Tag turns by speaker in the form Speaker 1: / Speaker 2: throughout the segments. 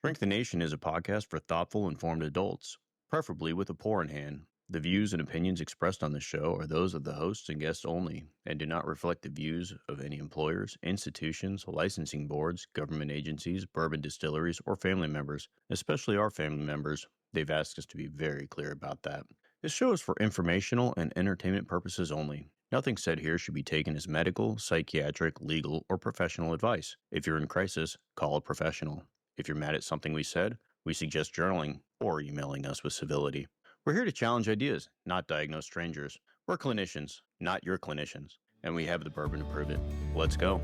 Speaker 1: Shrink the Nation is a podcast for thoughtful, informed adults, preferably with a pour in hand. The views and opinions expressed on the show are those of the hosts and guests only and do not reflect the views of any employers, institutions, licensing boards, government agencies, bourbon distilleries, or family members, especially our family members. They've asked us to be very clear about that. This show is for informational and entertainment purposes only. Nothing said here should be taken as medical, psychiatric, legal, or professional advice. If you're in crisis, call a professional. If you're mad at something we said, we suggest journaling or emailing us with civility. We're here to challenge ideas, not diagnose strangers. We're clinicians, not your clinicians, and we have the bourbon to prove it. Let's go.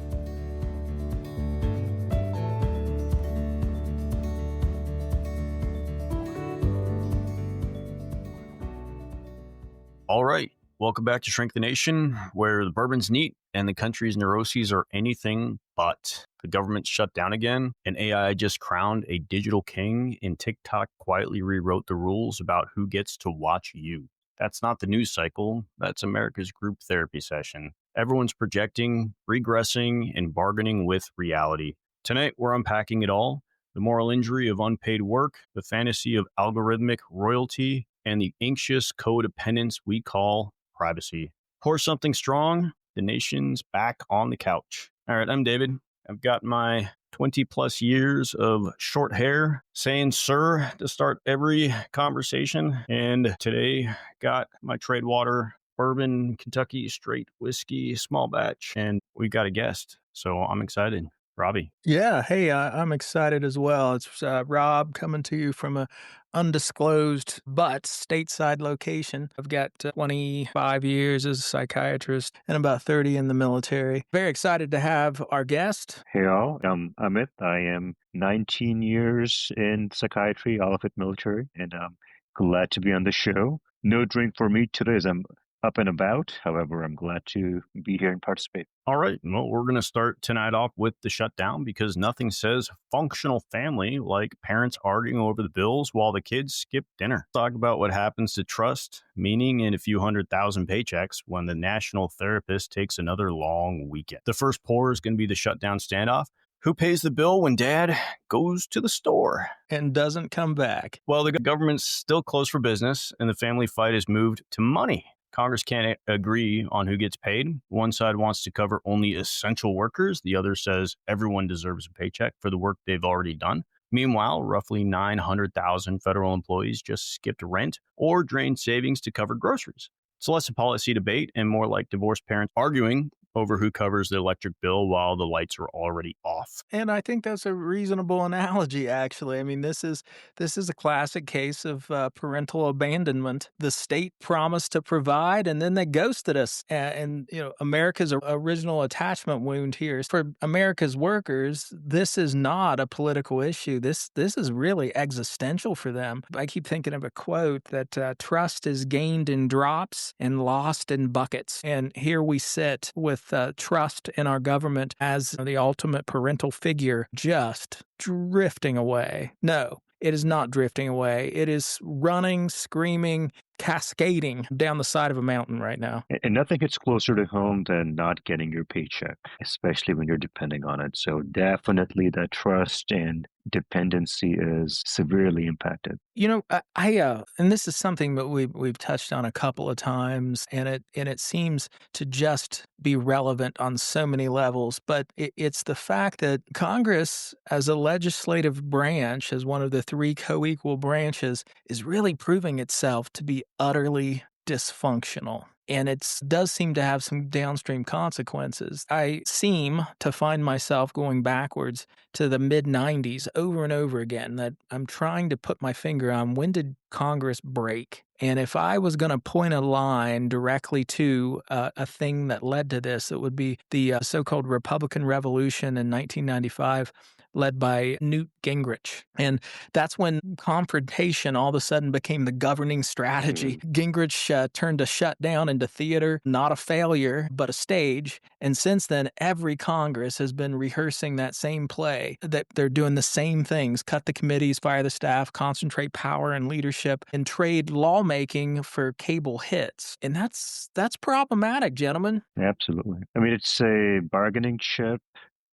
Speaker 1: All right. Welcome back to Shrink the Nation, where the bourbon's neat and the country's neuroses are anything but. The government shut down again, and AI just crowned a digital king, and TikTok quietly rewrote the rules about who gets to watch you. That's not the news cycle. That's America's group therapy session. Everyone's projecting, regressing, and bargaining with reality. Tonight, we're unpacking it all. The moral injury of unpaid work, the fantasy of algorithmic royalty, and the anxious codependence we call privacy. Pour something strong. The nation's back on the couch. All right, I'm David. I've got my 20 plus years of short hair saying sir to start every conversation. And today got my trade water, bourbon, Kentucky straight whiskey, small batch, and we got a guest. So I'm excited. Robbie.
Speaker 2: Yeah, hey, I'm excited as well. It's Rob coming to you from a undisclosed but stateside location. I've got 25 years as a psychiatrist and about 30 in the military. Very excited to have our guest.
Speaker 3: Hey all, I'm Amit. I am 19 years in psychiatry, all of it military, and I'm glad to be on the show. No drink for me today as I'm up and about. However, I'm glad to be here and participate.
Speaker 1: All right. Well, we're going to start tonight off with the shutdown because nothing says functional family like parents arguing over the bills while the kids skip dinner. Talk about what happens to trust, meaning in a few 100,000 paychecks when the national therapist takes another long weekend. The first pour is going to be the shutdown standoff. Who pays the bill when dad goes to the store
Speaker 2: and doesn't come back?
Speaker 1: Well, the government's still closed for business and the family fight has moved to money. Congress can't agree on who gets paid. One side wants to cover only essential workers. The other says everyone deserves a paycheck for the work they've already done. Meanwhile, roughly 900,000 federal employees just skipped rent or drained savings to cover groceries. It's less a policy debate and more like divorced parents arguing over who covers the electric bill while the lights are already off.
Speaker 2: And I think that's a reasonable analogy, actually. I mean, this is a classic case of parental abandonment. The state promised to provide, and then they ghosted us. And you know, America's original attachment wound here is for America's workers. This is not a political issue. This is really existential for them. I keep thinking of a quote that trust is gained in drops and lost in buckets. And here we sit with trust in our government as the ultimate parental figure just drifting away. No, it is not drifting away. It is running, screaming, cascading down the side of a mountain right now.
Speaker 3: And nothing hits closer to home than not getting your paycheck, especially when you're depending on it. So definitely that trust and dependency is severely impacted.
Speaker 2: You know, I and this is something that we've touched on a couple of times, and it seems to just be relevant on so many levels. But it's the fact that Congress, as a legislative branch, as one of the three co-equal branches, is really proving itself to be utterly dysfunctional. And it does seem to have some downstream consequences. I seem to find myself going backwards to the mid-90s over and over again, that I'm trying to put my finger on when did Congress break? And if I was going to point a line directly to a thing that led to this, it would be the so-called Republican Revolution in 1995, led by Newt Gingrich. And that's when confrontation all of a sudden became the governing strategy. Gingrich turned a shutdown into theater, not a failure, but a stage. And since then, every Congress has been rehearsing that same play, that they're doing the same things: cut the committees, fire the staff, concentrate power and leadership, and trade lawmaking for cable hits. And that's problematic, gentlemen.
Speaker 3: Absolutely. I mean, it's a bargaining chip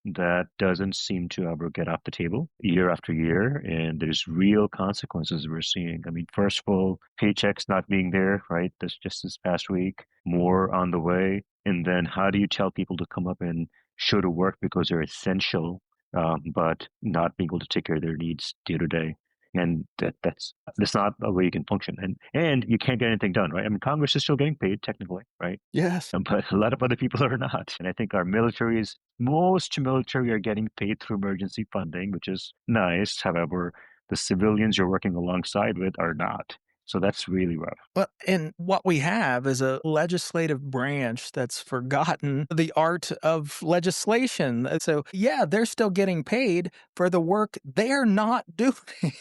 Speaker 3: that doesn't seem to ever get off the table year after year. And there's real consequences we're seeing. I mean, first of all, paychecks not being there, right? That's just this past week, more on the way. And then how do you tell people to come up and show to work because they're essential, but not being able to take care of their needs day to day? And that's not a way you can function. And you can't get anything done, right? I mean, Congress is still getting paid technically, right?
Speaker 2: Yes.
Speaker 3: But a lot of other people are not. And I think our most military are getting paid through emergency funding, which is nice. However, the civilians you're working alongside with are not. So that's really rough.
Speaker 2: Well, and what we have is a legislative branch that's forgotten the art of legislation. So, yeah, they're still getting paid for the work they're not doing.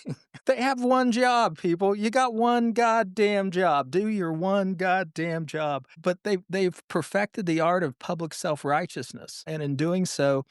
Speaker 2: They have one job, people. You got one goddamn job. Do your one goddamn job. But they've perfected the art of public self-righteousness. And in doing so,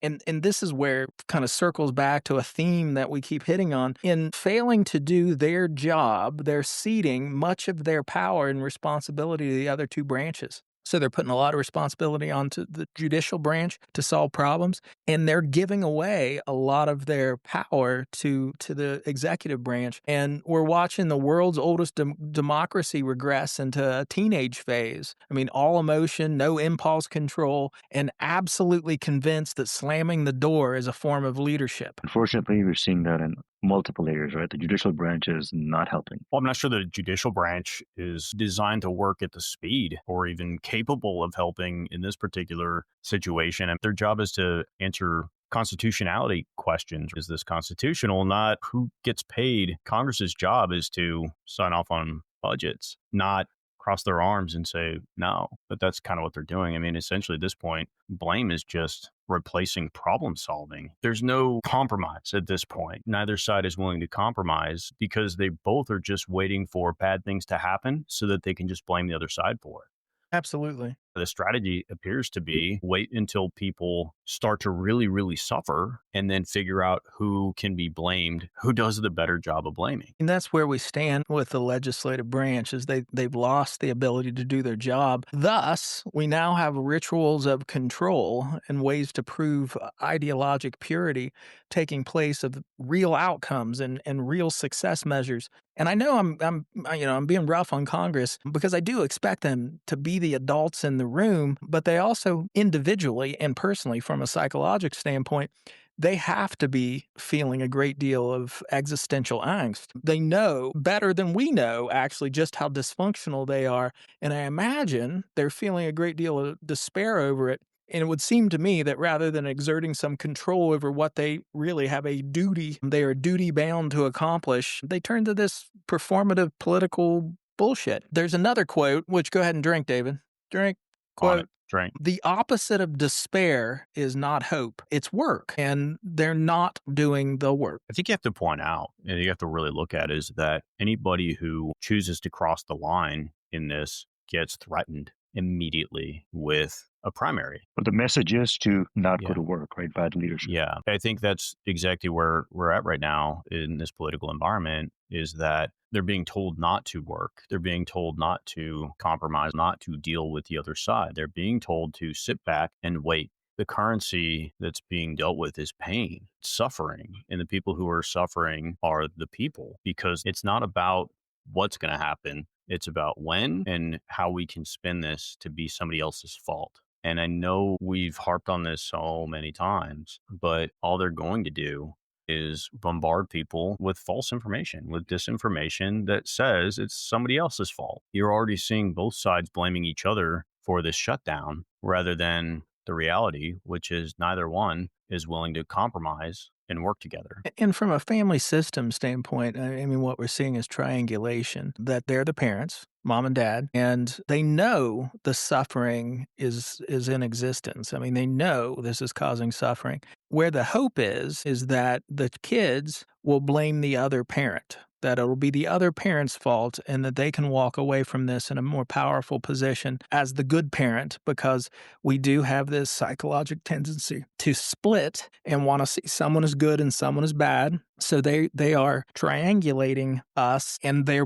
Speaker 2: and this is where it kind of circles back to a theme that we keep hitting on. In failing to do their job, they're ceding much of their power and responsibility to the other two branches. So they're putting a lot of responsibility onto the judicial branch to solve problems, and they're giving away a lot of their power to the executive branch. And we're watching the world's oldest democracy regress into a teenage phase. I mean, all emotion, no impulse control, and absolutely convinced that slamming the door is a form of leadership.
Speaker 3: Unfortunately, we're seeing that in multiple areas, right? The judicial branch is not helping.
Speaker 1: Well, I'm not sure the judicial branch is designed to work at the speed or even capable of helping in this particular situation. And their job is to answer constitutionality questions. Is this constitutional? Not who gets paid. Congress's job is to sign off on budgets, not cross their arms and say no. But that's kind of what they're doing. I mean, essentially at this point, blame is just replacing problem solving. There's no compromise at this point. Neither side is willing to compromise because they both are just waiting for bad things to happen so that they can just blame the other side for it.
Speaker 2: Absolutely.
Speaker 1: The strategy appears to be wait until people start to really, really suffer and then figure out who can be blamed, who does the better job of blaming.
Speaker 2: And that's where we stand with the legislative branch is they've lost the ability to do their job. Thus, we now have rituals of control and ways to prove ideologic purity taking place of real outcomes and real success measures. And I know I'm being rough on Congress because I do expect them to be the adults in the room, but they also individually and personally from a psychological standpoint, they have to be feeling a great deal of existential angst. They know better than we know, actually, just how dysfunctional they are. And I imagine they're feeling a great deal of despair over it. And it would seem to me that rather than exerting some control over what they really have they are duty bound to accomplish, they turn to this performative political bullshit. There's another quote, which go ahead and drink, David. Drink. Quote.
Speaker 1: Drink.
Speaker 2: The opposite of despair is not hope. It's work, and they're not doing the work.
Speaker 1: I think you have to point out, and you have to really look at is that anybody who chooses to cross the line in this gets threatened immediately with a primary.
Speaker 3: But the message is to not go to work, right? Bad leadership.
Speaker 1: Yeah. I think that's exactly where we're at right now in this political environment is that they're being told not to work. They're being told not to compromise, not to deal with the other side. They're being told to sit back and wait. The currency that's being dealt with is pain, suffering. And the people who are suffering are the people because it's not about what's going to happen. It's about when and how we can spin this to be somebody else's fault. And I know we've harped on this so many times, but all they're going to do is bombard people with false information, with disinformation that says it's somebody else's fault. You're already seeing both sides blaming each other for this shutdown rather than the reality, which is neither one is willing to compromise and work together.
Speaker 2: And from a family system standpoint, I mean, what we're seeing is triangulation, that they're the parents, mom and dad, and they know the suffering is in existence. I mean, they know this is causing suffering. Where the hope is that the kids will blame the other parent, that it'll be the other parent's fault and that they can walk away from this in a more powerful position as the good parent because we do have this psychological tendency to split and want to see someone as good and someone as bad. So they are triangulating us, and their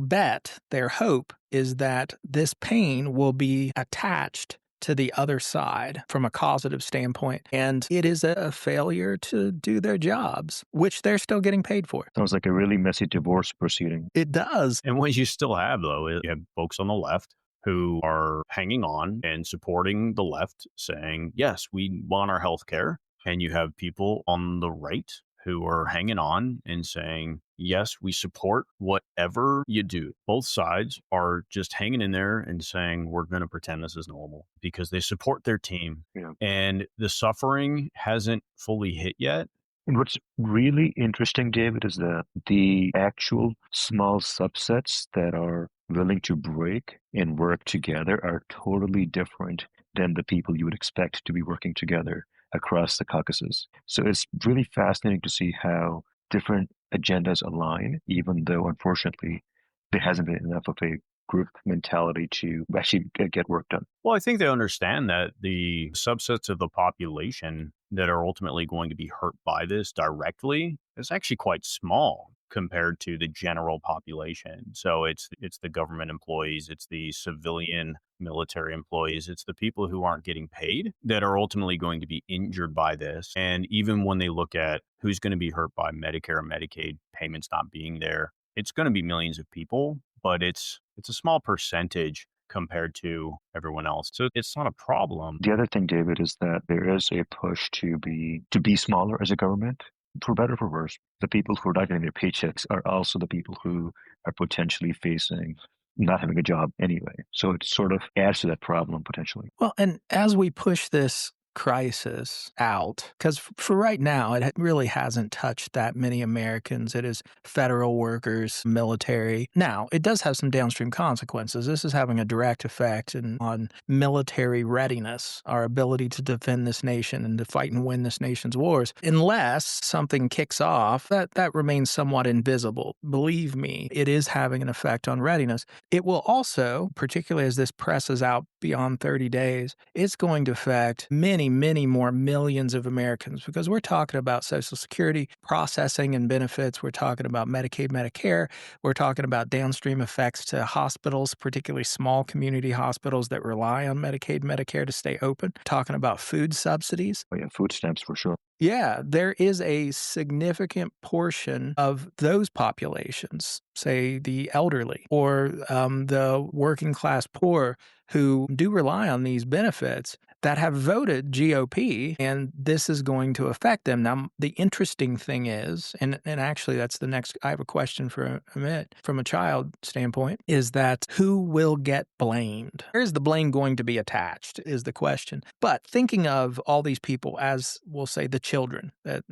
Speaker 2: hope is that this pain will be attached to the other side from a causative standpoint. And it is a failure to do their jobs, which they're still getting paid for.
Speaker 3: Sounds like a really messy divorce proceeding.
Speaker 2: It does.
Speaker 1: And what you still have, though, is you have folks on the left who are hanging on and supporting the left, saying, yes, we want our health care. And you have people on the right who are hanging on and saying, yes, we support whatever you do. Both sides are just hanging in there and saying, we're going to pretend this is normal because they support their team.
Speaker 3: Yeah.
Speaker 1: And the suffering hasn't fully hit yet.
Speaker 3: And what's really interesting, David, is that the actual small subsets that are willing to break and work together are totally different than the people you would expect to be working together across the caucuses. So it's really fascinating to see how different agendas align, even though, unfortunately, there hasn't been enough of a group mentality to actually get work done.
Speaker 1: Well, I think they understand that the subsets of the population that are ultimately going to be hurt by this directly is actually quite small compared to the general population. So it's the government employees, it's the civilian military employees, it's the people who aren't getting paid that are ultimately going to be injured by this. And even when they look at who's going to be hurt by Medicare and Medicaid payments not being there, it's going to be millions of people, but it's a small percentage compared to everyone else. So it's not a problem.
Speaker 3: The other thing, David, is that there is a push to be smaller as a government, for better or for worse. The people who are not getting their paychecks are also the people who are potentially facing not having a job anyway. So it sort of adds to that problem potentially.
Speaker 2: Well, and as we push this crisis out, because for right now, it really hasn't touched that many Americans. It is federal workers, military. Now, it does have some downstream consequences. This is having a direct effect on military readiness, our ability to defend this nation and to fight and win this nation's wars. Unless something kicks off, that remains somewhat invisible. Believe me, it is having an effect on readiness. It will also, particularly as this presses out beyond 30 days, it's going to affect many more millions of Americans because we're talking about Social Security processing and benefits. We're talking about Medicaid, Medicare. We're talking about downstream effects to hospitals, particularly small community hospitals that rely on Medicaid, Medicare to stay open. Talking about food subsidies.
Speaker 3: Oh, yeah, food stamps for sure.
Speaker 2: Yeah, there is a significant portion of those populations, say the elderly or the working class poor, who do rely on these benefits that have voted GOP, and this is going to affect them. Now, the interesting thing is, and actually that's the next, I have a question for Amit from a child standpoint, is that who will get blamed? Where is the blame going to be attached is the question. But thinking of all these people as, we'll say, the children, the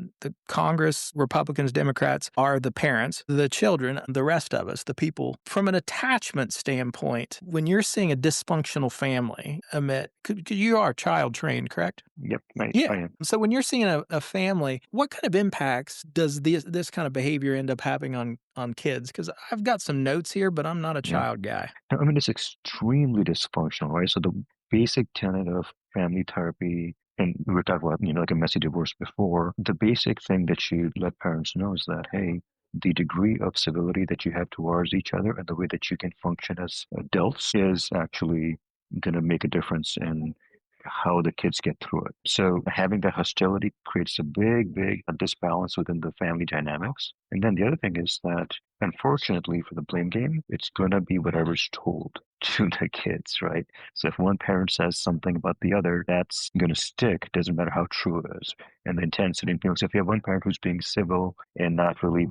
Speaker 2: Congress, Republicans, Democrats are the parents, the children, the rest of us, the people. From an attachment standpoint, when you're seeing a dysfunctional family, Amit, you are child trained, correct?
Speaker 3: Yep, I am.
Speaker 2: So when you're seeing a family, what kind of impacts does this kind of behavior end up having on kids? Because I've got some notes here, but I'm not a child guy.
Speaker 3: I mean, it's extremely dysfunctional, right? So the basic tenet of family therapy, and we were talking about, like a messy divorce before, the basic thing that you let parents know is that, hey, the degree of civility that you have towards each other and the way that you can function as adults is actually going to make a difference in how the kids get through it. So having that hostility creates a big disbalance within the family dynamics. And then the other thing is that, unfortunately for the blame game, it's going to be whatever's told to the kids, right? So if one parent says something about the other, that's going to stick. Doesn't matter how true it is. And the intensity. So if you have one parent who's being civil and not really,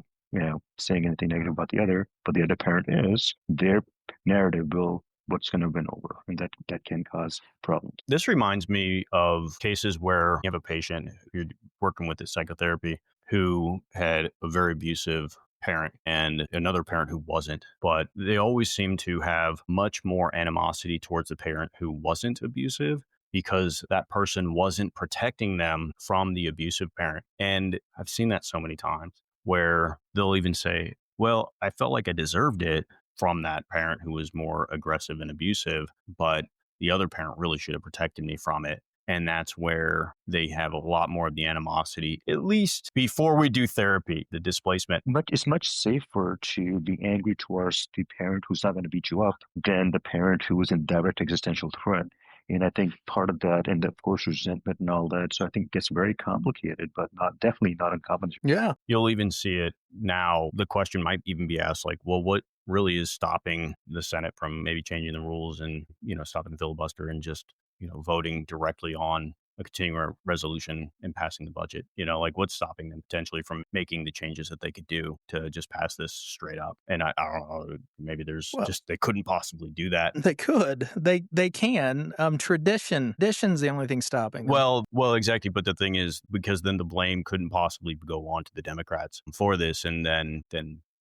Speaker 3: saying anything negative about the other, but the other parent is, their narrative will what's going to win over, and that can cause problems.
Speaker 1: This reminds me of cases where you have a patient you're working with at psychotherapy who had a very abusive parent and another parent who wasn't, but they always seem to have much more animosity towards the parent who wasn't abusive because that person wasn't protecting them from the abusive parent. And I've seen that so many times where they'll even say, well, I felt like I deserved it from that parent who was more aggressive and abusive, but the other parent really should have protected me from it. And that's where they have a lot more of the animosity, at least before we do therapy, the displacement.
Speaker 3: But it's much safer to be angry towards the parent who's not going to beat you up than the parent who is in direct existential threat. And I think part of that, and of course, resentment and all that. So I think it gets very complicated, but definitely not uncommon.
Speaker 2: Yeah.
Speaker 1: You'll even see it now. The question might even be asked, like, well, what really is stopping the Senate from maybe changing the rules and, stopping the filibuster and just, voting directly on a continuing resolution and passing the budget? Like, what's stopping them potentially from making the changes that they could do to just pass this straight up? And I don't know, maybe there's
Speaker 2: Well,
Speaker 1: just, they couldn't possibly do that.
Speaker 2: they could. They can. Tradition's the only thing stopping them.
Speaker 1: Well, exactly. But the thing is, because then the blame couldn't possibly go on to the Democrats for this, and then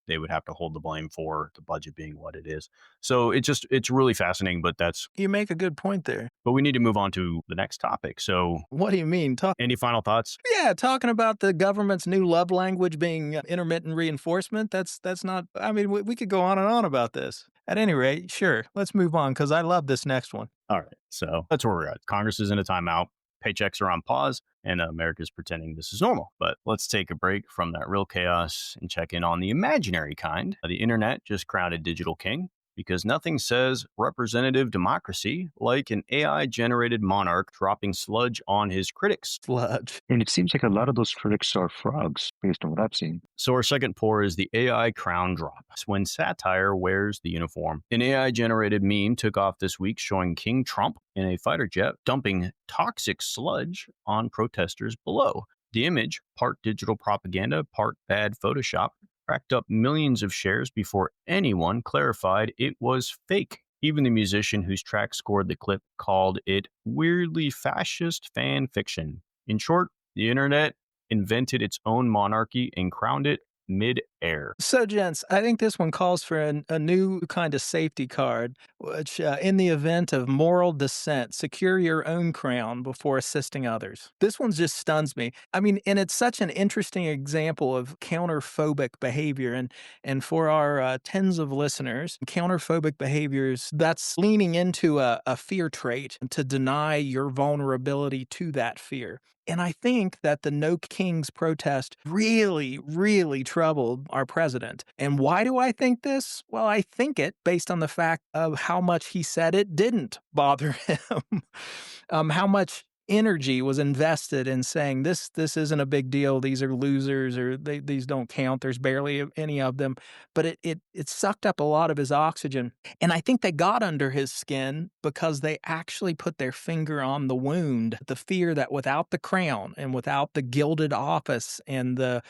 Speaker 1: they would have to hold the blame for the budget being what it is. So it's really fascinating. But
Speaker 2: You make a good point there.
Speaker 1: but we need to move on to the next topic. So,
Speaker 2: What do you mean?
Speaker 1: any final thoughts?
Speaker 2: Yeah, talking about the government's new love language being intermittent reinforcement. That's not. I mean, we could go on and on about this. At any rate, sure. Let's move on because I love this next one.
Speaker 1: All right. So that's where we're at. Congress is in a timeout. Paychecks are on pause, and America's pretending this is normal. But let's take a break from that real chaos and check in on the imaginary kind. The internet just crowned a digital king because nothing says representative democracy like an AI-generated monarch dropping sludge on his critics.
Speaker 2: Sludge.
Speaker 3: And it seems like a lot of those critics are frogs, based on what I've seen.
Speaker 1: So our second pour is the AI crown drop. It's when satire wears the uniform. An AI-generated meme took off this week showing King Trump in a fighter jet dumping toxic sludge on protesters below. The image, part digital propaganda, part bad Photoshop, racked up millions of shares before anyone clarified it was fake. Even the musician whose track scored the clip called it weirdly fascist fan fiction. In short, the internet invented its own monarchy and crowned it mid-air.
Speaker 2: So, gents, I think this one calls for a new kind of safety card, which, in the event of moral dissent, secure your own crown before assisting others. This one just stuns me. I mean, and it's such an interesting example of counterphobic behavior. And for our tens of listeners, counterphobic behaviors, that's leaning into a fear trait to deny your vulnerability to that fear. And I think that the No Kings protest really, really troubled our president. And why do I think this? Well, I think it based on the fact of how much he said it didn't bother him, how much energy was invested in saying this isn't a big deal, these are losers, or these don't count, there's barely any of them. But it sucked up a lot of his oxygen. And I think they got under his skin because they actually put their finger on the wound, the fear that without the crown and without the gilded office and the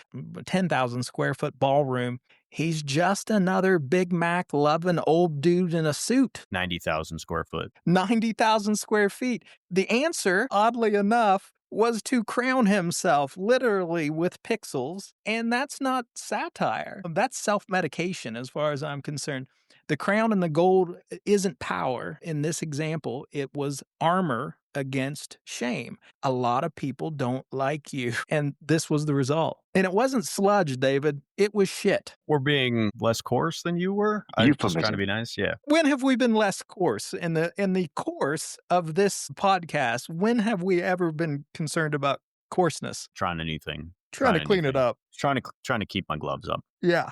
Speaker 2: 10,000 square foot ballroom, he's just another Big Mac loving old dude in a suit.
Speaker 1: 90,000 square foot.
Speaker 2: 90,000 square feet. The answer, oddly enough, was to crown himself literally with pixels. And that's not satire. That's self-medication as far as I'm concerned. The crown and the gold isn't power. In this example, it was armor against shame. A lot of people don't like you. And this was the result. And it wasn't sludge, David. It was shit.
Speaker 1: We're being less coarse than you were? I'm just trying to be nice. Yeah.
Speaker 2: When have we been less coarse in the course of this podcast? When have we ever been concerned about coarseness?
Speaker 1: Trying anything.
Speaker 2: Trying to clean it up.
Speaker 1: Trying to keep my gloves up.
Speaker 2: Yeah.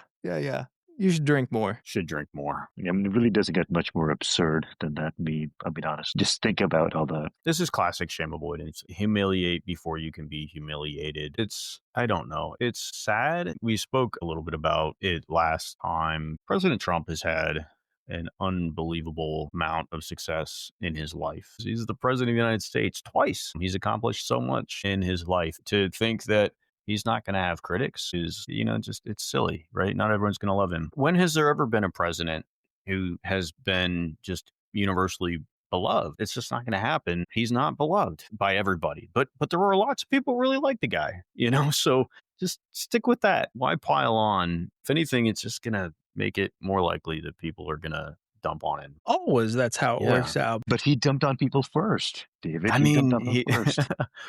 Speaker 2: You should drink more.
Speaker 1: Should drink more.
Speaker 3: I mean, it really doesn't get much more absurd than that. I'll be honest. Just think about all the.
Speaker 1: This is classic shame avoidance. Humiliate before you can be humiliated. I don't know. It's sad. We spoke a little bit about it last time. President Trump has had an unbelievable amount of success in his life. He's the president of the United States twice. He's accomplished so much in his life. To think that he's not going to have critics is, it's silly, right? Not everyone's going to love him. When has there ever been a president who has been just universally beloved? It's just not going to happen. He's not beloved by everybody, but there were lots of people who really like the guy, so just stick with that. Why pile on? If anything, it's just going to make it more likely that people are going to dump on him.
Speaker 2: Always, that's how it works out.
Speaker 3: But he dumped on people first, David.
Speaker 1: I mean,
Speaker 3: dumped on them first.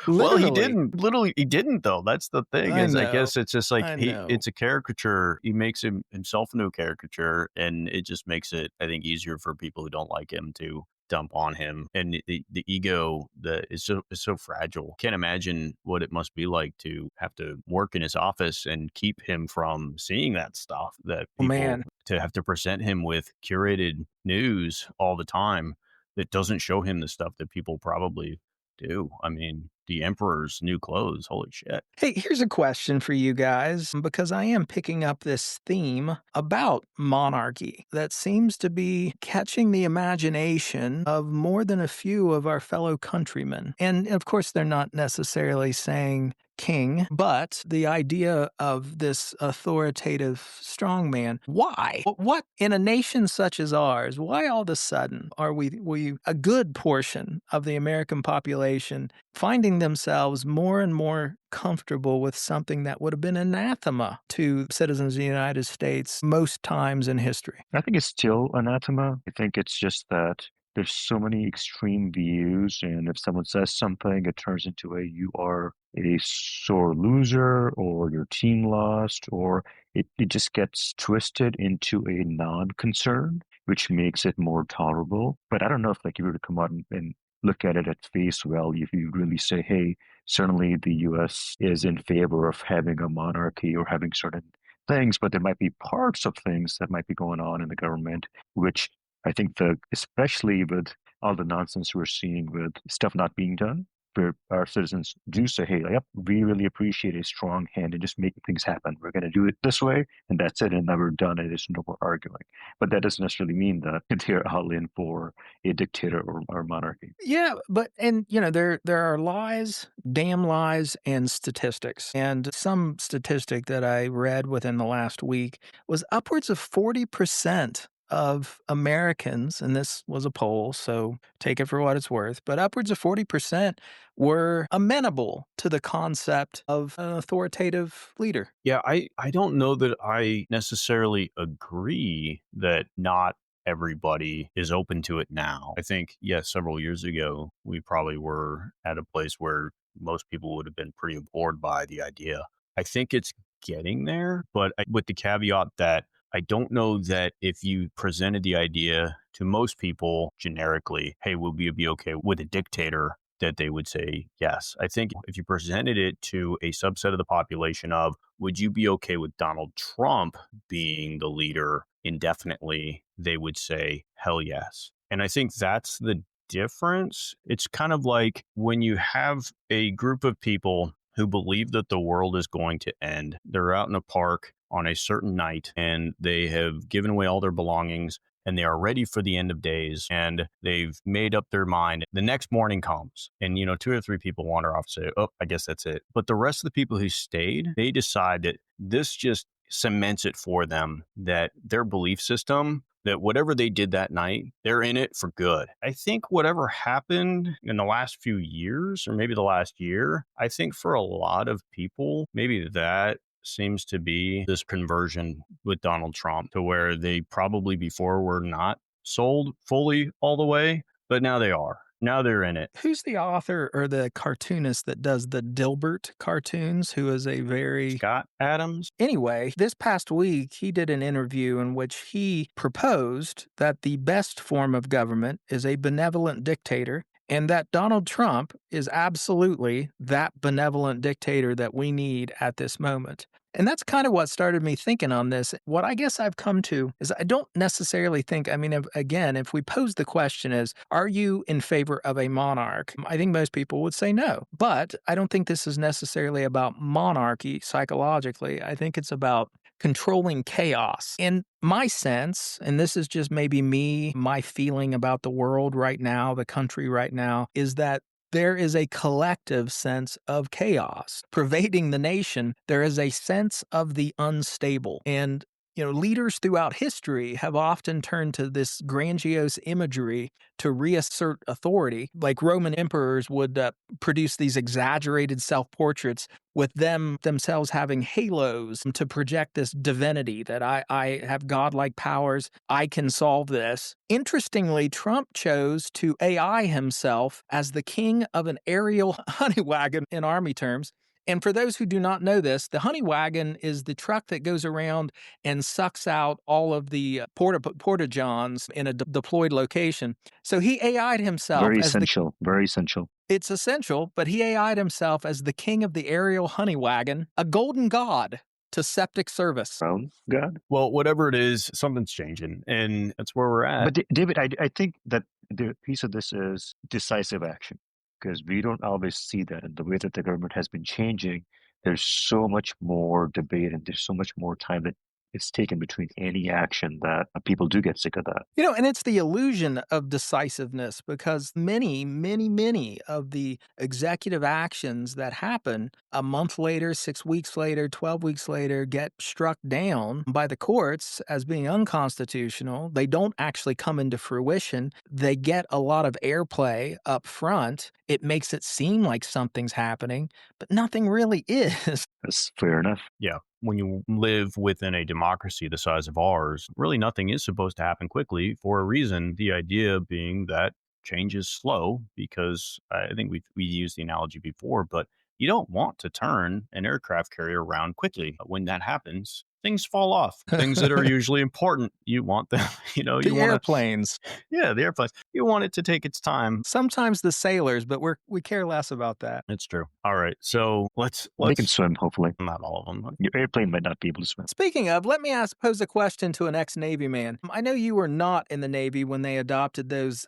Speaker 1: Well, he didn't. Literally, he didn't, though. That's the thing. I guess it's just like it's a caricature. He makes himself into a caricature, and it just makes it, I think, easier for people who don't like him to dump on him. And the ego that is so fragile. Can't imagine what it must be like to have to work in his office and keep him from seeing that stuff. That people, to have to present him with curated news all the time that doesn't show him the stuff that people probably do. I mean, the emperor's new clothes, holy shit.
Speaker 2: Hey, here's a question for you guys because I am picking up this theme about monarchy that seems to be catching the imagination of more than a few of our fellow countrymen. And of course, they're not necessarily saying king, but the idea of this authoritative strongman. Why? What in a nation such as ours, why all of a sudden are we a good portion of the American population finding themselves more and more comfortable with something that would have been anathema to citizens of the United States most times in history?
Speaker 3: I think it's still anathema. I think it's just that there's so many extreme views, and if someone says something, it turns into a you are a sore loser or your team lost, or it just gets twisted into a non-concern, which makes it more tolerable. But I don't know if like you were to come out and look at it at face value, if you really say, hey, certainly the US is in favor of having a monarchy or having certain things, but there might be parts of things that might be going on in the government, which I think especially with all the nonsense we're seeing with stuff not being done, where our citizens do say, hey, yep, we really appreciate a strong hand in just making things happen. We're going to do it this way, and that's it, and never done it. There's no more arguing. But that doesn't necessarily mean that they're all in for a dictator or monarchy.
Speaker 2: Yeah, but there are lies, damn lies, and statistics. And some statistic that I read within the last week was upwards of 40% of Americans, and this was a poll, so take it for what it's worth, but upwards of 40% were amenable to the concept of an authoritative leader.
Speaker 1: Yeah, I don't know that I necessarily agree that not everybody is open to it now. I think, yes, several years ago, we probably were at a place where most people would have been pretty bored by the idea. I think it's getting there, but with the caveat that I don't know that if you presented the idea to most people generically, hey, will we be okay with a dictator, that they would say yes. I think if you presented it to a subset of the population of, would you be okay with Donald Trump being the leader indefinitely, they would say, hell yes. And I think that's the difference. It's kind of like when you have a group of people who believe that the world is going to end. They're out in a park on a certain night and they have given away all their belongings and they are ready for the end of days and they've made up their mind. The next morning comes and, two or three people wander off and say, oh, I guess that's it. But the rest of the people who stayed, they decide that this just cements it for them, that their belief system, that whatever they did that night, they're in it for good. I think whatever happened in the last few years, or maybe the last year, I think for a lot of people, maybe that seems to be this conversion with Donald Trump to where they probably before were not sold fully all the way, but now they are. Now they're in it.
Speaker 2: Who's the author or the cartoonist that does the Dilbert cartoons, who is a very...
Speaker 1: Scott Adams?
Speaker 2: Anyway, this past week, he did an interview in which he proposed that the best form of government is a benevolent dictator, and that Donald Trump is absolutely that benevolent dictator that we need at this moment. And that's kind of what started me thinking on this. What I guess I've come to is I don't necessarily think, if we pose the question as, are you in favor of a monarch? I think most people would say no. But I don't think this is necessarily about monarchy psychologically. I think it's about controlling chaos. In my sense, and this is just maybe me, my feeling about the world right now, the country right now, is that there is a collective sense of chaos pervading the nation. There is a sense of the unstable. And leaders throughout history have often turned to this grandiose imagery to reassert authority. Like Roman emperors would produce these exaggerated self-portraits with themselves having halos to project this divinity that I have godlike powers, I can solve this. Interestingly, Trump chose to AI himself as the king of an aerial honey wagon in army terms. And for those who do not know this, the honey wagon is the truck that goes around and sucks out all of the porta-johns in a deployed location. So he AI'd himself
Speaker 3: Very
Speaker 2: as
Speaker 3: essential, very essential.
Speaker 2: It's essential, but he AI'd himself as the king of the aerial honey wagon, a golden god to septic service.
Speaker 3: Well, God.
Speaker 1: Well, whatever it is, something's changing, and that's where we're at.
Speaker 3: But David, I think that the piece of this is decisive action because we don't always see that. And the way that the government has been changing, there's so much more debate and there's so much more time that it's taken between any action that people do get sick of that.
Speaker 2: And it's the illusion of decisiveness because many of the executive actions that happen a month later, 6 weeks later, 12 weeks later get struck down by the courts as being unconstitutional. They don't actually come into fruition. They get a lot of airplay up front. It makes it seem like something's happening, but nothing really is.
Speaker 3: That's fair enough.
Speaker 1: Yeah. When you live within a democracy the size of ours, really nothing is supposed to happen quickly for a reason. The idea being that change is slow because I think we used the analogy before, but you don't want to turn an aircraft carrier around quickly. When that happens, things fall off. Things that are usually important, you want them, you
Speaker 2: The
Speaker 1: want
Speaker 2: airplanes.
Speaker 1: yeah, the airplanes. You want it to take its time.
Speaker 2: Sometimes the sailors, but we care less about that.
Speaker 1: It's true. All right. So let's
Speaker 3: They can swim, hopefully.
Speaker 1: not all of them.
Speaker 3: Your airplane might not be able to swim.
Speaker 2: Speaking of, let me pose a question to an ex-Navy man. I know you were not in the Navy when they adopted those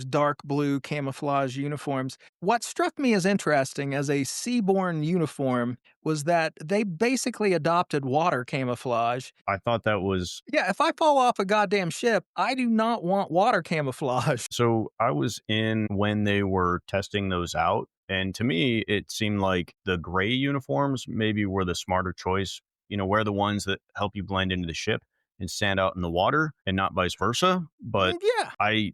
Speaker 2: dark blue camouflage uniforms. What struck me as interesting as a seaborne uniform was that they basically adopted water camouflage.
Speaker 1: I thought that was
Speaker 2: Yeah, if I fall off a goddamn ship, I do not want water camouflage.
Speaker 1: so. I was in when they were testing those out, and to me, it seemed like the gray uniforms maybe were the smarter choice. Wear the ones that help you blend into the ship and stand out in the water, and not vice versa. But
Speaker 2: Yeah,
Speaker 1: I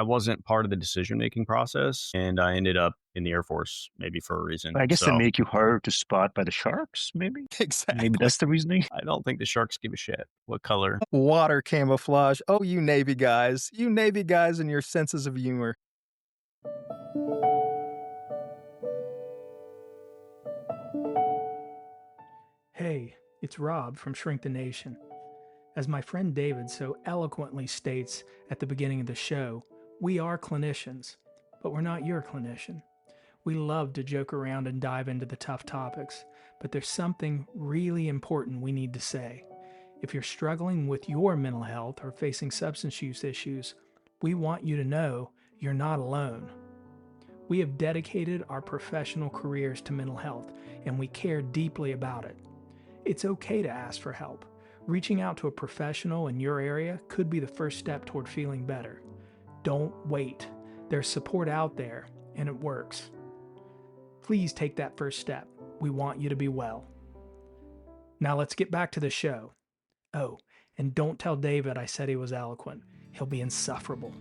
Speaker 1: wasn't part of the decision making process, and I ended up in the Air Force maybe for a reason.
Speaker 3: I guess
Speaker 1: So
Speaker 3: to make you harder to spot by the sharks, maybe?
Speaker 2: exactly.
Speaker 3: Maybe that's the reasoning.
Speaker 1: I don't think the sharks give a shit what color.
Speaker 2: Water camouflage. Oh, you Navy guys. You Navy guys and your senses of humor.
Speaker 4: Hey, it's Rob from Shrink the Nation. As my friend David so eloquently states at the beginning of the show, we are clinicians, but we're not your clinician. We love to joke around and dive into the tough topics, but there's something really important we need to say. If you're struggling with your mental health or facing substance use issues, we want you to know you're not alone. We have dedicated our professional careers to mental health, and we care deeply about it. It's okay to ask for help. Reaching out to a professional in your area could be the first step toward feeling better. Don't wait. There's support out there, and it works. Please take that first step. We want you to be well. Now let's get back to the show. Oh, and don't tell David I said he was eloquent. He'll be insufferable.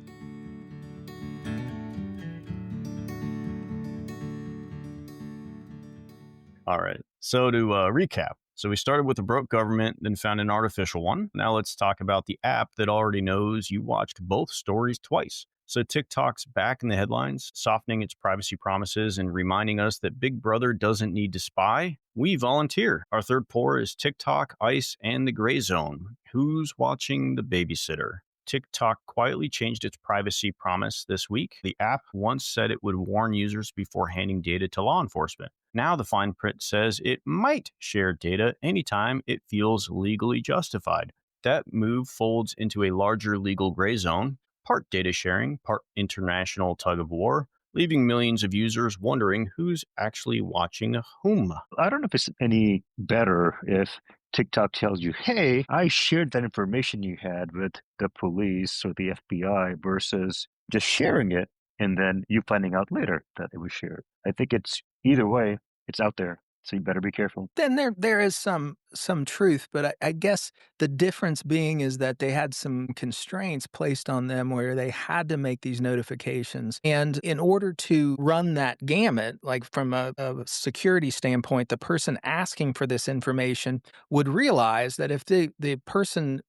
Speaker 1: All right. So to recap, so we started with a broke government, then found an artificial one. Now let's talk about the app that already knows you watched both stories twice. So TikTok's back in the headlines, softening its privacy promises and reminding us that Big Brother doesn't need to spy. We volunteer. Our third pour is TikTok, ICE, and the gray zone. Who's watching the babysitter? TikTok quietly changed its privacy promise this week. The app once said it would warn users before handing data to law enforcement. Now the fine print says it might share data anytime it feels legally justified. That move folds into a larger legal gray zone, part data sharing, part international tug of war, leaving millions of users wondering who's actually watching whom.
Speaker 3: I don't know if it's any better if TikTok tells you, hey, I shared that information you had with the police or the FBI versus just sharing it and then you finding out later that it was shared. I think it's either way, it's out there. So you better be careful.
Speaker 2: Then there is some truth, but I guess the difference being is that they had some constraints placed on them where they had to make these notifications. And in order to run that gamut, like from a security standpoint, the person asking for this information would realize that if the person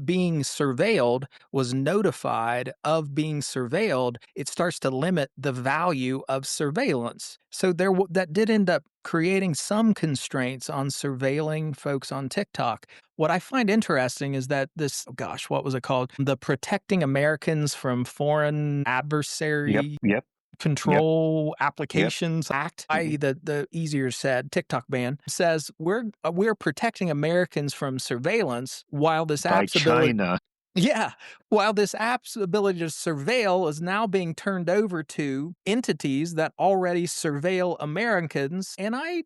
Speaker 2: being surveilled was notified of being surveilled, it starts to limit the value of surveillance. So that did end up creating some constraints on surveilling folks on TikTok. What I find interesting is that this, what was it called? The Protecting Americans from Foreign Adversary
Speaker 3: Yep.
Speaker 2: Control
Speaker 3: Yep.
Speaker 2: Applications Act, i.e. the easier said TikTok ban, says we're protecting Americans from surveillance while this
Speaker 3: By
Speaker 2: app's ability
Speaker 3: China.
Speaker 2: yeah, while this app's ability to surveil is now being turned over to entities that already surveil Americans, and I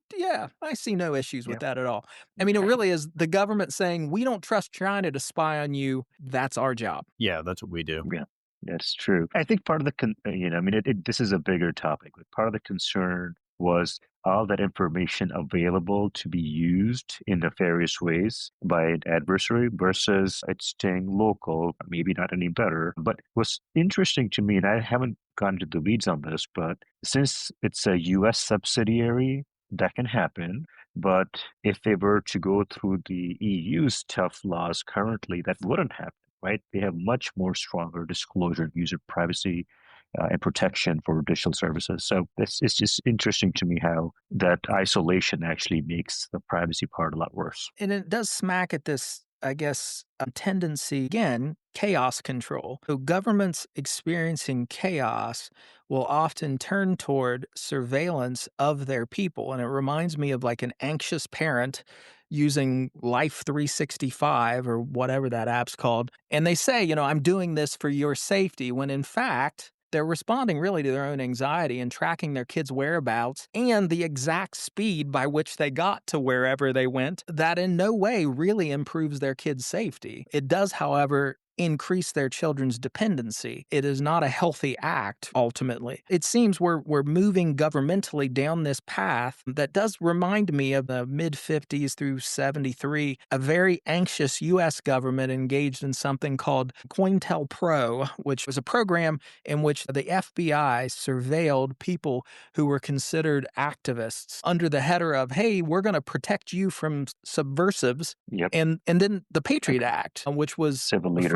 Speaker 2: see no issues with
Speaker 3: Yep.
Speaker 2: that at all. I mean, it really is the government saying, "We don't trust China to spy on you. That's our job."
Speaker 1: Yeah, that's what we do.
Speaker 3: Yeah, that's true. I think part of the, I mean, this is a bigger topic, but part of the concern was all that information available to be used in nefarious ways by an adversary versus it staying local, maybe not any better. But what's interesting to me, and I haven't gone to the weeds on this, but since it's a US subsidiary, that can happen. But if they were to go through the EU's tough laws currently, that wouldn't happen, right? They have much more stronger disclosure, user privacy, and protection for digital services. So it's just interesting to me how that isolation actually makes the privacy part a lot worse.
Speaker 2: And it does smack at this, I guess, tendency, again, chaos control. So governments experiencing chaos will often turn toward surveillance of their people. And it reminds me of like an anxious parent using Life 365 or whatever that app's called. And they say, I'm doing this for your safety, when in fact, they're responding really to their own anxiety and tracking their kids' whereabouts and the exact speed by which they got to wherever they went. That in no way really improves their kids' safety. It does, however, increase their children's dependency. It is not a healthy act, ultimately. It seems we're moving governmentally down this path that does remind me of the mid-50s through 73, a very anxious U.S. government engaged in something called COINTELPRO, which was a program in which the FBI surveilled people who were considered activists under the header of, hey, we're going to protect you from subversives.
Speaker 3: Yep.
Speaker 2: And then the Patriot Act, which was
Speaker 3: Civil leaders,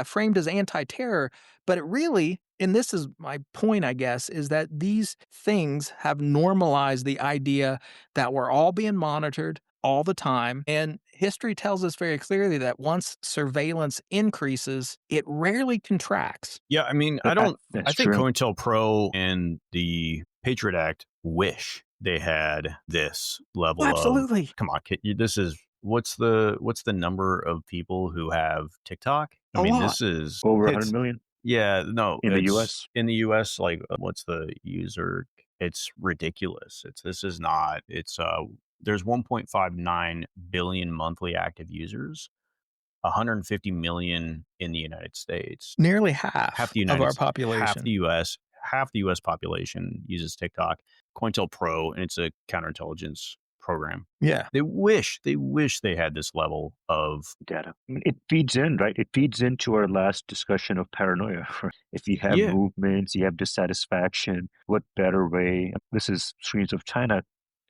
Speaker 2: framed as anti-terror, but it really, and this is my point, I guess, is that these things have normalized the idea that we're all being monitored all the time. And history tells us very clearly that once surveillance increases, it rarely contracts.
Speaker 1: Yeah, I mean,
Speaker 3: That's
Speaker 1: I think
Speaker 3: true.
Speaker 1: COINTELPRO and the Patriot Act wish they had this level
Speaker 2: Absolutely.
Speaker 1: of, come on, this is, what's the number of people who have TikTok? I
Speaker 2: A
Speaker 1: mean,
Speaker 2: lot.
Speaker 1: this is
Speaker 3: Over
Speaker 1: it's
Speaker 3: 100 million
Speaker 1: yeah, no,
Speaker 3: in the
Speaker 1: it's
Speaker 3: US.
Speaker 1: in the US, like what's the user? It's ridiculous. This is not, there's 1.59 billion monthly active users, 150 million in the United States.
Speaker 2: Nearly
Speaker 1: Half
Speaker 2: half
Speaker 1: the
Speaker 2: of
Speaker 1: United
Speaker 2: our
Speaker 1: States,
Speaker 2: population.
Speaker 1: half the US population uses TikTok. COINTELPRO, and it's a counterintelligence program.
Speaker 2: Yeah.
Speaker 1: They wish they had this level of
Speaker 3: Data. I mean, it feeds in, right? It feeds into our last discussion of paranoia. If you have
Speaker 1: yeah.
Speaker 3: movements, you have dissatisfaction, what better way? This is screens of China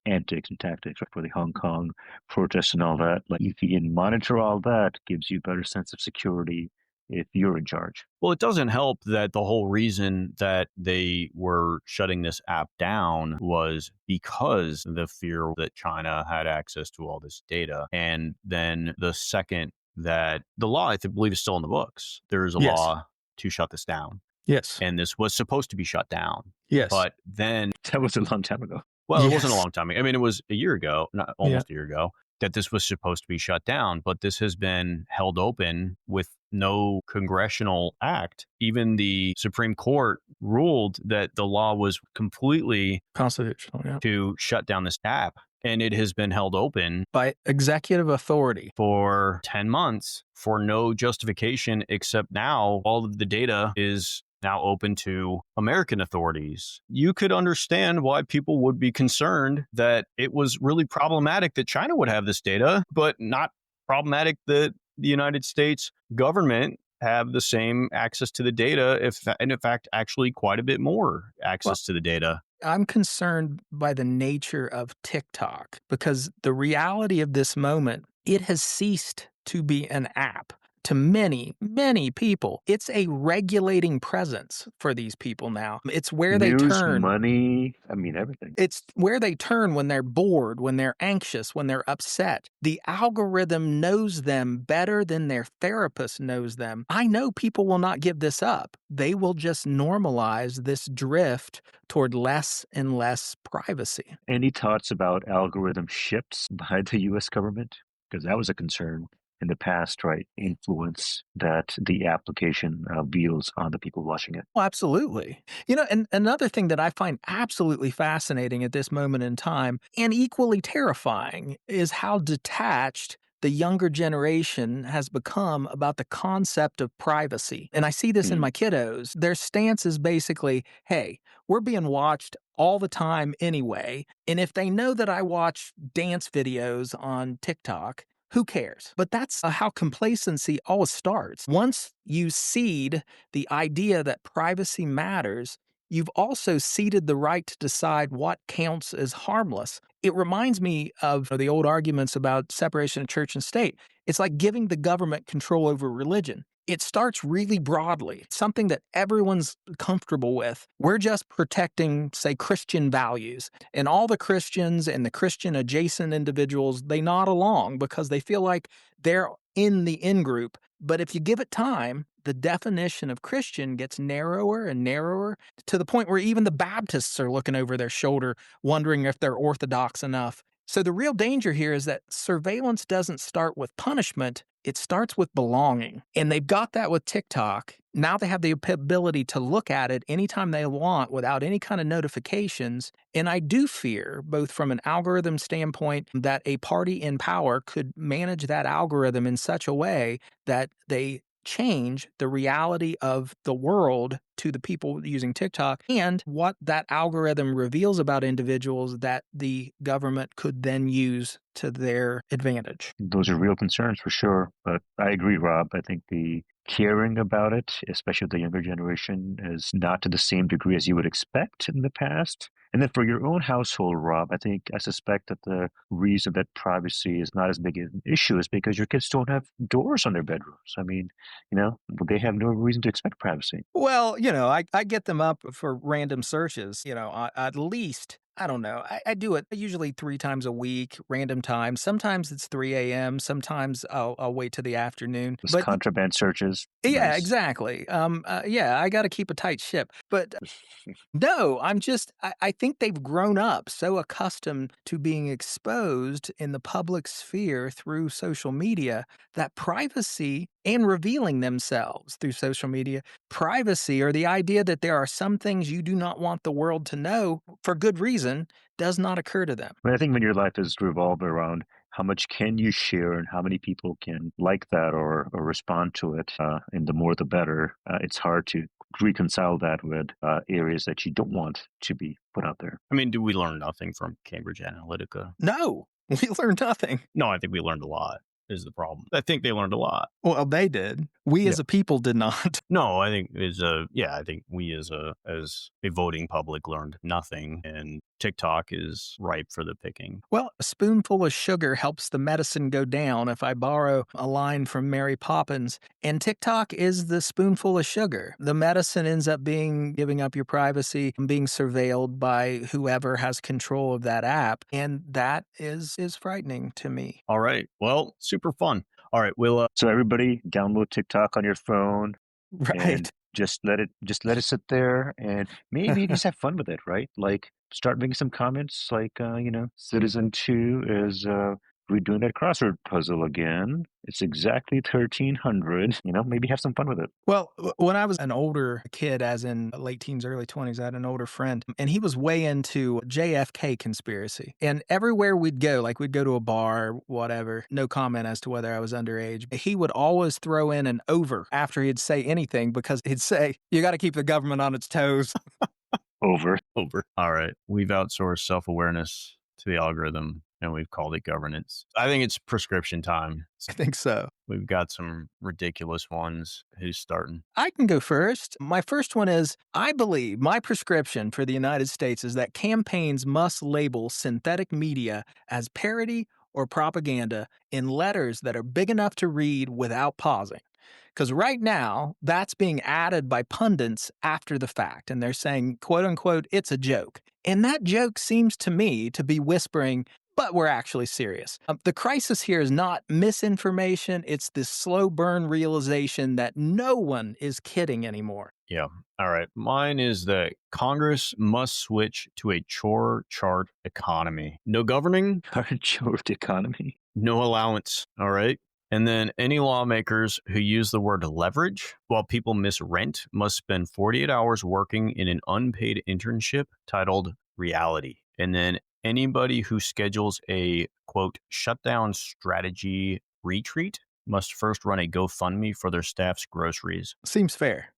Speaker 3: antics and tactics, right? For the Hong Kong protests and all that. Like, if you can monitor all that, gives you a better sense of security if you're in charge.
Speaker 1: Well, it doesn't help that the whole reason that they were shutting this app down was because the fear that China had access to all this data. And then the second that the law, I believe, is still in the books, there is a
Speaker 2: Yes.
Speaker 1: law to shut this down.
Speaker 2: Yes.
Speaker 1: And this was supposed to be shut down.
Speaker 2: Yes.
Speaker 1: But then,
Speaker 3: That was a long time ago.
Speaker 1: well, it wasn't a
Speaker 2: Yes.
Speaker 1: long time ago. I mean, it was a year ago, not almost a year ago, that this was supposed to be shut down. But this has been held open with no congressional act. Even the Supreme Court ruled that the law was completely
Speaker 2: Constitutional, yeah.
Speaker 1: to shut down this app. And it has been held open
Speaker 2: By executive authority.
Speaker 1: for 10 months for no justification, except now all of the data is now open to American authorities. You could understand why people would be concerned that it was really problematic that China would have this data, but not problematic that the United States government have the same access to the data, and in fact, actually quite a bit more access to the data.
Speaker 2: I'm concerned by the nature of TikTok because the reality of this moment, it has ceased to be an app. to many, many people. It's a regulating presence for these people now. It's where they
Speaker 3: News,
Speaker 2: turn.
Speaker 3: money, I mean, everything.
Speaker 2: It's where they turn when they're bored, when they're anxious, when they're upset. The algorithm knows them better than their therapist knows them. I know people will not give this up. They will just normalize this drift toward less and less privacy.
Speaker 3: Any thoughts about algorithm shifts by the US government? Because that was a concern in the past, right? Influence that the application wields on the people watching it.
Speaker 2: Oh, absolutely. And another thing that I find absolutely fascinating at this moment in time and equally terrifying is how detached the younger generation has become about the concept of privacy. And I see this in
Speaker 3: Hmm.
Speaker 2: my kiddos. Their stance is basically, hey, we're being watched all the time anyway. And if they know that I watch dance videos on TikTok, who cares? But that's how complacency always starts. Once you seed the idea that privacy matters, you've also ceded the right to decide what counts as harmless. It reminds me of the old arguments about separation of church and state. It's like giving the government control over religion. It starts really broadly, something that everyone's comfortable with. We're just protecting, say, Christian values. And all the Christians and the Christian adjacent individuals, they nod along because they feel like they're in the in group. But if you give it time, the definition of Christian gets narrower and narrower to the point where even the Baptists are looking over their shoulder, wondering if they're orthodox enough. So the real danger here is that surveillance doesn't start with punishment. It starts with belonging. And they've got that with TikTok. Now they have the ability to look at it anytime they want without any kind of notifications. And I do fear, both from an algorithm standpoint, that a party in power could manage that algorithm in such a way that they change the reality of the world to the people using TikTok and what that algorithm reveals about individuals that the government could then use to their advantage.
Speaker 3: Those are real concerns for sure. But I agree, Rob. I think the caring about it, especially the younger generation, is not to the same degree as you would expect in the past. And then for your own household, Rob, I suspect that the reason that privacy is not as big an issue is because your kids don't have doors on their bedrooms. I mean, they have no reason to expect privacy.
Speaker 2: Well, I get them up for random searches, at least. I don't know. I do it usually 3 times a week, random times. Sometimes it's 3 a.m. Sometimes I'll wait till the afternoon.
Speaker 3: Those
Speaker 2: But
Speaker 3: contraband searches,
Speaker 2: yeah,
Speaker 3: nice.
Speaker 2: exactly. Yeah, I got to keep a tight ship. But no, I think they've grown up so accustomed to being exposed in the public sphere through social media that privacy and revealing themselves through social media, privacy or the idea that there are some things you do not want the world to know for good reason does not occur to them.
Speaker 3: But I think when your life is revolved around how much can you share and how many people can like that or respond to it, and the more the better, it's hard to reconcile that with areas that you don't want to be put out there.
Speaker 1: I mean, do we learn nothing from Cambridge Analytica?
Speaker 2: No, we learned nothing.
Speaker 1: No, I think we learned a lot, is the problem. I think they learned a lot.
Speaker 2: Well, they did. We as
Speaker 1: Yeah.
Speaker 2: a people did not.
Speaker 1: No, I think I think we as a voting public learned nothing, and TikTok is ripe for the picking.
Speaker 2: Well, a spoonful of sugar helps the medicine go down, if I borrow a line from Mary Poppins. And TikTok is the spoonful of sugar. The medicine ends up being giving up your privacy and being surveilled by whoever has control of that app. And that is frightening to me.
Speaker 1: All right. Well, super fun. All right, we'll
Speaker 3: So everybody download TikTok on your phone
Speaker 2: Right.
Speaker 3: and just let it sit there and maybe just have fun with it, right? Like start making some comments like Citizen 2 is redoing that crossword puzzle again. It's exactly 1300. Maybe have some fun with it.
Speaker 2: Well, when I was an older kid, as in late teens, early 20s, I had an older friend, and he was way into JFK conspiracy. And everywhere we'd go, like we'd go to a bar, whatever, no comment as to whether I was underage, he would always throw in an over after he'd say anything because he'd say, you got to keep the government on its toes.
Speaker 3: Over.
Speaker 1: All right. We've outsourced self-awareness to the algorithm and we've called it governance. I think it's prescription time.
Speaker 2: I think so.
Speaker 1: We've got some ridiculous ones. Who's starting?
Speaker 2: I can go first. My first one is I believe my prescription for the United States is that campaigns must label synthetic media as parody or propaganda in letters that are big enough to read without pausing. Because right now, that's being added by pundits after the fact. And they're saying, quote unquote, it's a joke. And that joke seems to me to be whispering, but we're actually serious. The crisis here is not misinformation, it's this slow burn realization that no one is kidding anymore.
Speaker 1: Yeah. All right. Mine is that Congress must switch to a chore-chart economy. No governing,
Speaker 3: Chore-chart economy.
Speaker 1: no allowance. All right. And then any lawmakers who use the word leverage while people miss rent must spend 48 hours working in an unpaid internship titled reality. And then anybody who schedules a quote shutdown strategy retreat must first run a GoFundMe for their staff's groceries.
Speaker 2: Seems fair.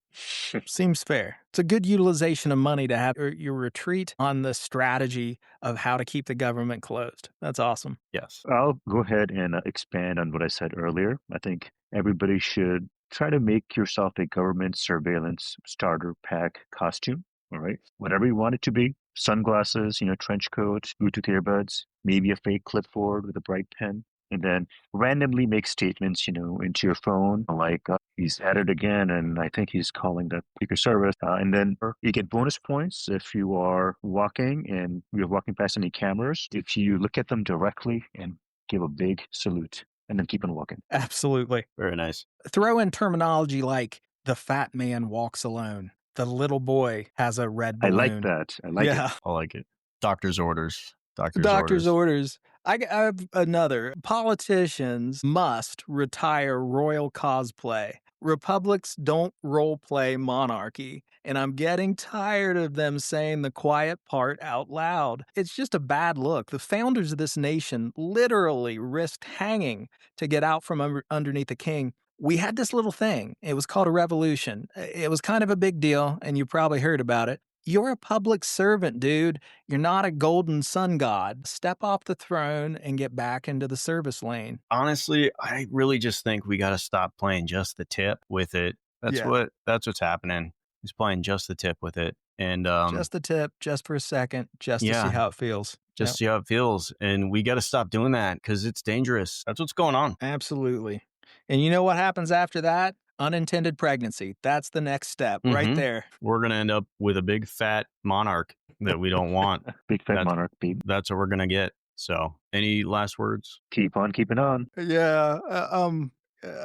Speaker 2: Seems fair. It's a good utilization of money to have your retreat on the strategy of how to keep the government closed. That's awesome.
Speaker 1: Yes.
Speaker 3: I'll go ahead and expand on what I said earlier. I think everybody should try to make yourself a government surveillance starter pack costume. All right. Whatever you want it to be. Sunglasses, trench coat, Bluetooth earbuds, maybe a fake clipboard with a bright pen. And then randomly make statements, into your phone, like he's at it again, and I think he's calling that Secret Service. And then you get bonus points if you are walking and you're walking past any cameras. If you look at them directly and give a big salute, and then keep on walking.
Speaker 2: Absolutely.
Speaker 1: Very nice.
Speaker 2: Throw in terminology like the fat man walks alone. The little boy has a red balloon.
Speaker 3: I like that. I like it.
Speaker 1: I like it. Doctor's orders.
Speaker 2: Doctor's orders. I have another. Politicians must retire royal cosplay. Republics don't role play monarchy, and I'm getting tired of them saying the quiet part out loud. It's just a bad look. The founders of this nation literally risked hanging to get out from underneath the king. We had this little thing. It was called a revolution. It was kind of a big deal, and you probably heard about it. You're a public servant, dude. You're not a golden sun god. Step off the throne and get back into the service lane.
Speaker 1: Honestly, I really just think we got to stop playing just the tip with it. That's what's happening. He's playing just the tip with it. And
Speaker 2: just the tip, just for a second, just to see how it feels.
Speaker 1: Just see how it feels. And we got to stop doing that because it's dangerous. That's what's going on.
Speaker 2: Absolutely. And you know what happens after that? Unintended pregnancy. That's the next step right there.
Speaker 1: We're going to end up with a big fat monarch that we don't want.
Speaker 3: Big fat monarch, babe.
Speaker 1: That's what we're going to get. So any last words?
Speaker 3: Keep on keeping on.
Speaker 2: Yeah.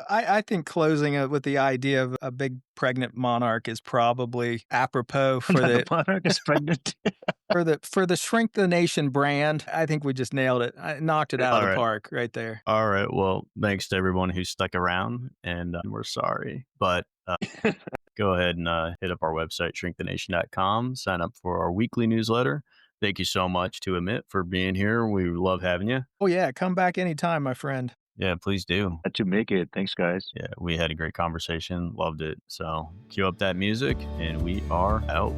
Speaker 2: I think closing it with the idea of a big pregnant monarch is probably apropos for
Speaker 3: the monarch is pregnant.
Speaker 2: for the Shrink the Nation brand. I think we just nailed it. I knocked it out of the park right there.
Speaker 1: All right. Well, thanks to everyone who stuck around, and we're sorry, but go ahead and hit up our website, shrinkthenation.com. Sign up for our weekly newsletter. Thank you so much to Amit for being here. We love having you.
Speaker 2: Oh yeah, come back anytime, my friend.
Speaker 1: Yeah, please do.
Speaker 3: Had to make it. Thanks, guys.
Speaker 1: Yeah, we had a great conversation. Loved it. So cue up that music, and we are out.